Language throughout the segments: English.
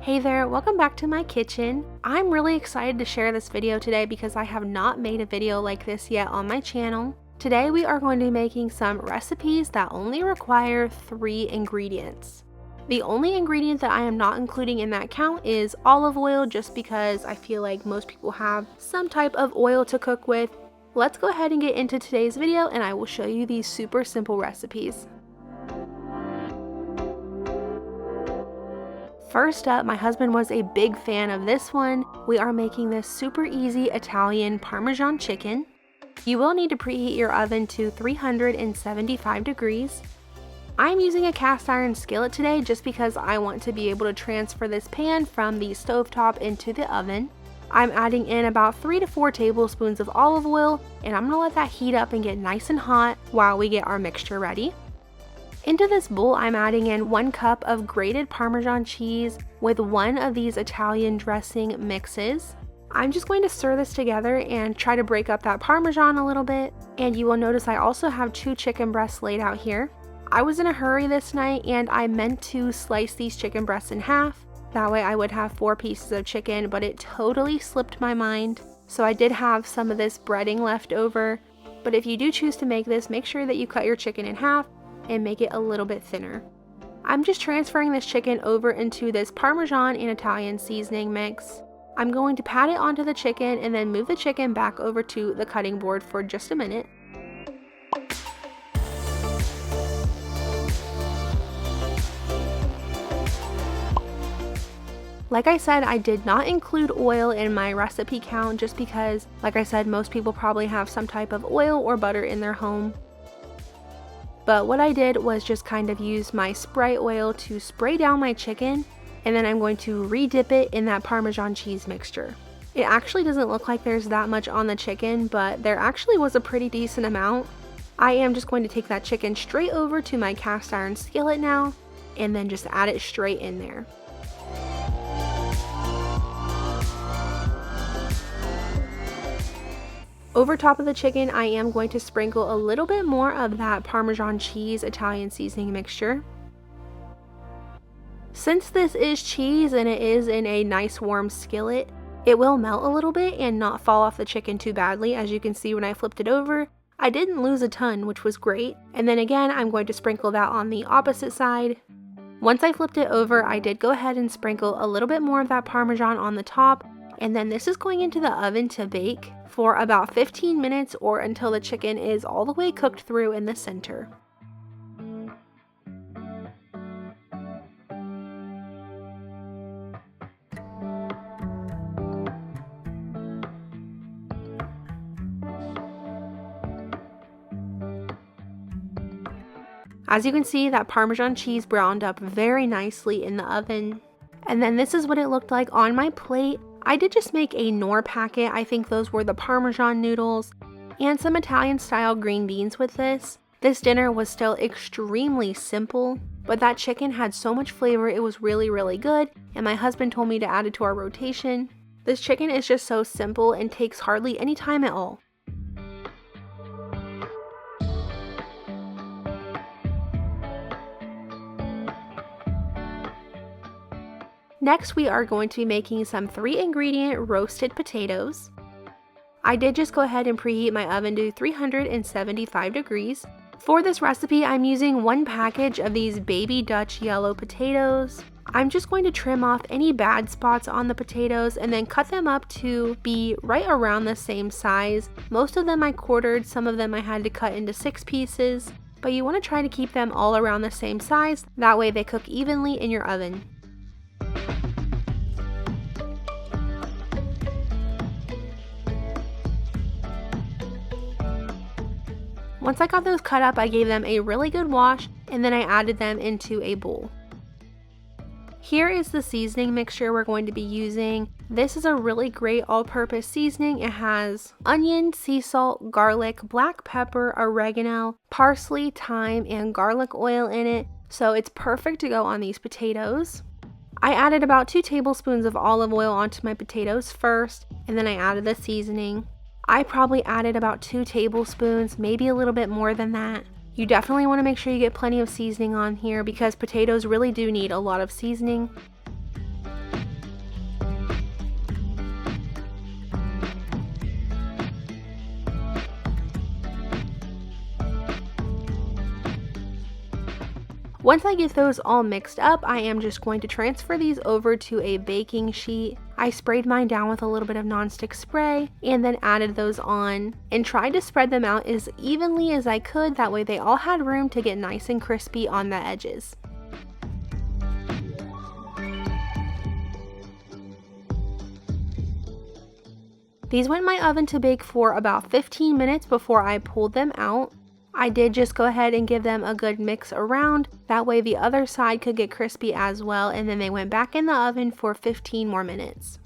Hey there, welcome back to my kitchen. I'm really excited to share this video today because I have not made a video like this yet on my channel. Today we are going to be making some recipes that only require 3 ingredients. The only ingredient that I am not including in that count is olive oil, just because I feel like most people have some type of oil to cook with. Let's go ahead and get into today's video and I will show you these super simple recipes. First up, my husband was a big fan of this one. We are making this super easy Italian Parmesan chicken. You will need to preheat your oven to 375 degrees. I'm using a cast iron skillet today just because I want to be able to transfer this pan from the stovetop into the oven. I'm adding in about 3 to 4 tablespoons of olive oil, and I'm going to let that heat up and get nice and hot while we get our mixture ready. Into this bowl, I'm adding in 1 cup of grated Parmesan cheese with 1 of these Italian dressing mixes. I'm just going to stir this together and try to break up that Parmesan a little bit. And you will notice I also have 2 chicken breasts laid out here. I was in a hurry this night and I meant to slice these chicken breasts in half. That way I would have 4 pieces of chicken, but it totally slipped my mind. So I did have some of this breading left over. But if you do choose to make this, make sure that you cut your chicken in half and make it a little bit thinner. I'm just transferring this chicken over into this Parmesan and Italian seasoning mix. I'm going to pat it onto the chicken and then move the chicken back over to the cutting board for just a minute. Like I said, I did not include oil in my recipe count just because, like I said, most people probably have some type of oil or butter in their home. But what I did was just kind of use my spray oil to spray down my chicken, and then I'm going to re-dip it in that Parmesan cheese mixture. It actually doesn't look like there's that much on the chicken, but there actually was a pretty decent amount. I am just going to take that chicken straight over to my cast iron skillet now, and then just add it straight in there. Over top of the chicken, I am going to sprinkle a little bit more of that Parmesan cheese Italian seasoning mixture. Since this is cheese and it is in a nice warm skillet, it will melt a little bit and not fall off the chicken too badly. As you can see when I flipped it over, I didn't lose a ton, which was great. And then again, I'm going to sprinkle that on the opposite side. Once I flipped it over, I did go ahead and sprinkle a little bit more of that Parmesan on the top. And then this is going into the oven to bake for about 15 minutes or until the chicken is all the way cooked through in the center. As you can see, that Parmesan cheese browned up very nicely in the oven. And then this is what it looked like on my plate. I did just make a Knorr packet. I think those were the Parmesan noodles and some Italian style green beans with this. This dinner was still extremely simple, but that chicken had so much flavor. It was really good, and my husband told me to add it to our rotation. This chicken is just so simple and takes hardly any time at all. Next, we are going to be making some 3-ingredient roasted potatoes. I did just go ahead and preheat my oven to 375 degrees. For this recipe, I'm using 1 package of these baby Dutch yellow potatoes. I'm just going to trim off any bad spots on the potatoes and then cut them up to be right around the same size. Most of them I quartered, some of them I had to cut into 6 pieces, but you want to try to keep them all around the same size. That way they cook evenly in your oven. Once I got those cut up, I gave them a really good wash and then I added them into a bowl. Here is the seasoning mixture we're going to be using. This is a really great all-purpose seasoning. It has onion, sea salt, garlic, black pepper, oregano, parsley, thyme, and garlic oil in it. So it's perfect to go on these potatoes. I added about 2 tablespoons of olive oil onto my potatoes first, and then I added the seasoning. I probably added about 2 tablespoons, maybe a little bit more than that. You definitely want to make sure you get plenty of seasoning on here because potatoes really do need a lot of seasoning. Once I get those all mixed up, I am just going to transfer these over to a baking sheet. I sprayed mine down with a little bit of nonstick spray and then added those on and tried to spread them out as evenly as I could, that way they all had room to get nice and crispy on the edges. These went in my oven to bake for about 15 minutes before I pulled them out. I did just go ahead and give them a good mix around, that way the other side could get crispy as well, and then they went back in the oven for 15 more minutes.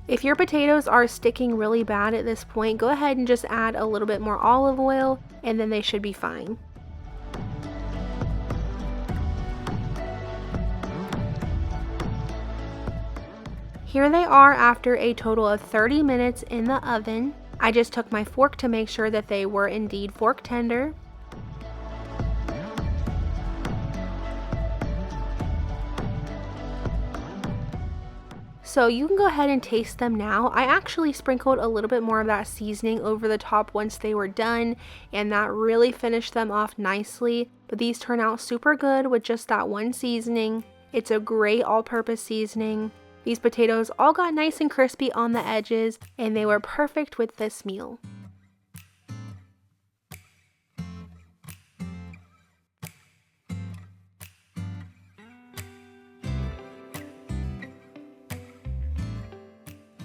If your potatoes are sticking really bad at this point, go ahead and just add a little bit more olive oil and then they should be fine. Here they are after a total of 30 minutes in the oven. I just took my fork to make sure that they were indeed fork tender. So you can go ahead and taste them now. I actually sprinkled a little bit more of that seasoning over the top once they were done, and that really finished them off nicely. But these turn out super good with just that one seasoning. It's a great all-purpose seasoning. These potatoes all got nice and crispy on the edges, and they were perfect with this meal.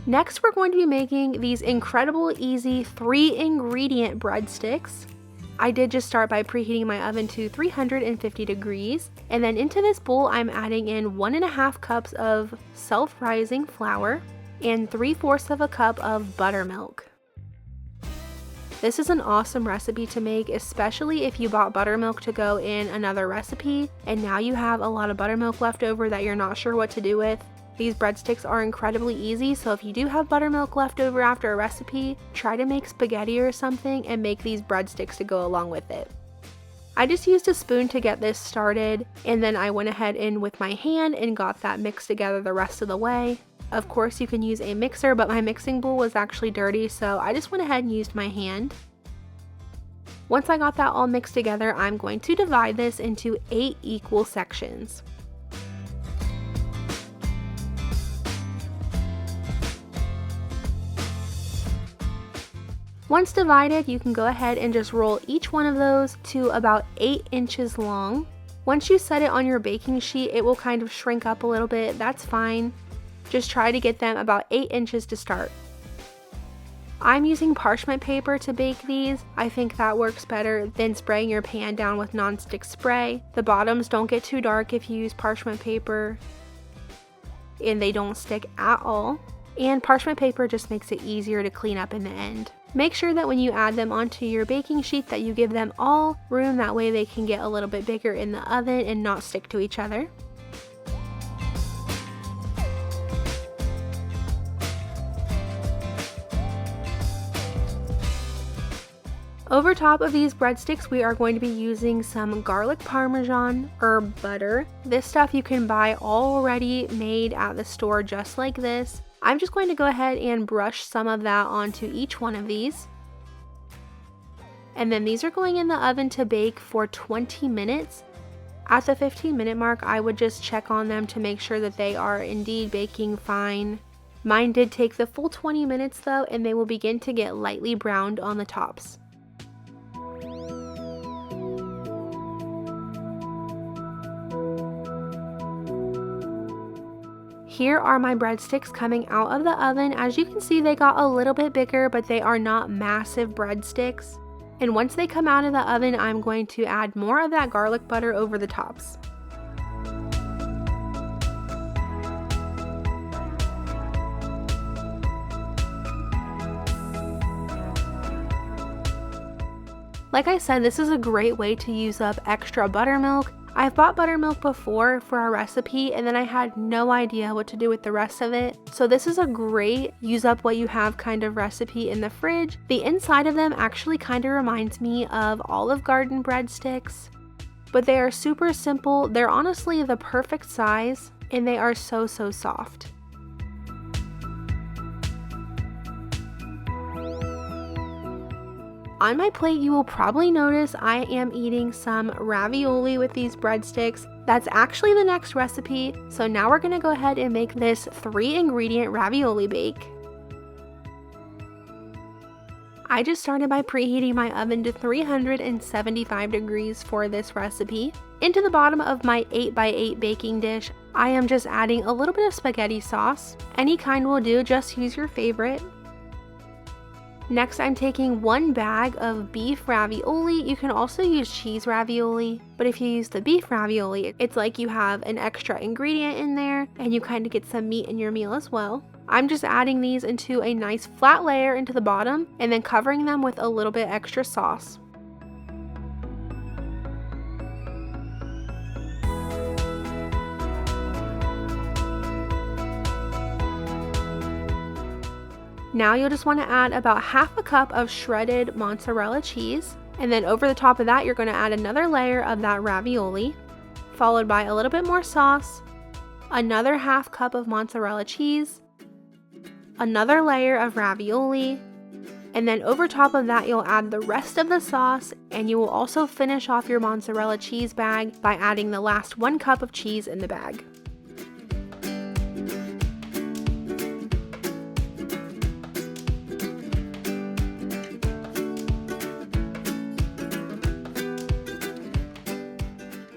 Next, we're going to be making these incredible easy 3-ingredient breadsticks. I did just start by preheating my oven to 350 degrees, and then into this bowl I'm adding in 1.5 cups of self-rising flour and 3/4 of a cup of buttermilk. This is an awesome recipe to make, especially if you bought buttermilk to go in another recipe and now you have a lot of buttermilk left over that you're not sure what to do with. These breadsticks are incredibly easy, so if you do have buttermilk left over after a recipe, try to make spaghetti or something and make these breadsticks to go along with it. I just used a spoon to get this started, and then I went ahead in with my hand and got that mixed together the rest of the way. Of course you can use a mixer, but my mixing bowl was actually dirty, so I just went ahead and used my hand. Once I got that all mixed together, I'm going to divide this into 8 equal sections. Once divided, you can go ahead and just roll each one of those to about 8 inches long. Once you set it on your baking sheet, it will kind of shrink up a little bit. That's fine. Just try to get them about 8 inches to start. I'm using parchment paper to bake these. I think that works better than spraying your pan down with nonstick spray. The bottoms don't get too dark if you use parchment paper, and they don't stick at all. And parchment paper just makes it easier to clean up in the end. Make sure that when you add them onto your baking sheet that you give them all room, that way they can get a little bit bigger in the oven and not stick to each other. Over top of these breadsticks, we are going to be using some garlic parmesan or butter. This stuff you can buy already made at the store just like this. I'm just going to go ahead and brush some of that onto each one of these. And then these are going in the oven to bake for 20 minutes. At the 15-minute mark, I would just check on them to make sure that they are indeed baking fine. Mine did take the full 20 minutes though, and they will begin to get lightly browned on the tops. Here are my breadsticks coming out of the oven. As you can see, they got a little bit bigger, but they are not massive breadsticks. And once they come out of the oven, I'm going to add more of that garlic butter over the tops. Like I said, this is a great way to use up extra buttermilk. I've bought buttermilk before for a recipe and then I had no idea what to do with the rest of it. So this is a great use up what you have kind of recipe in the fridge. The inside of them actually kind of reminds me of Olive Garden breadsticks, but they are super simple. They're honestly the perfect size and they are so soft. On my plate, you will probably notice I am eating some ravioli with these breadsticks. That's actually the next recipe, so now we're gonna go ahead and make this 3-ingredient ravioli bake. I just started by preheating my oven to 375 degrees for this recipe. Into the bottom of my 8x8 baking dish, I am just adding a little bit of spaghetti sauce. Any kind will do, just use your favorite. Next, I'm taking 1 bag of beef ravioli. You can also use cheese ravioli, but if you use the beef ravioli, it's like you have an extra ingredient in there and you kind of get some meat in your meal as well. I'm just adding these into a nice flat layer into the bottom and then covering them with a little bit extra sauce. Now you'll just want to add about half a cup of shredded mozzarella cheese, and then over the top of that you're going to add another layer of that ravioli, followed by a little bit more sauce, another half cup of mozzarella cheese, another layer of ravioli, and then over top of that you'll add the rest of the sauce, and you will also finish off your mozzarella cheese bag by adding the last 1 cup of cheese in the bag.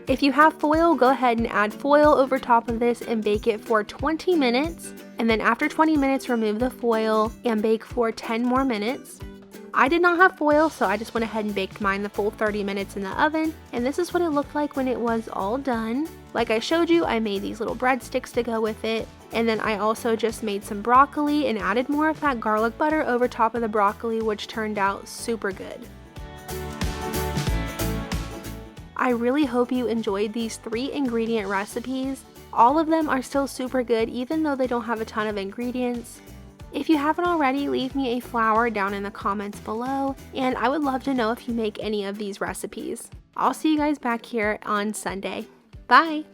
If you have foil, go ahead and add foil over top of this and bake it for 20 minutes. And then after 20 minutes, remove the foil and bake for 10 more minutes. I did not have foil, so I just went ahead and baked mine the full 30 minutes in the oven. And this is what it looked like when it was all done. Like I showed you, I made these little breadsticks to go with it. And then I also just made some broccoli and added more of that garlic butter over top of the broccoli, which turned out super good. I really hope you enjoyed these 3-ingredient recipes. All of them are still super good even though they don't have a ton of ingredients. If you haven't already, leave me a flower down in the comments below, and I would love to know if you make any of these recipes. I'll see you guys back here on Sunday. Bye!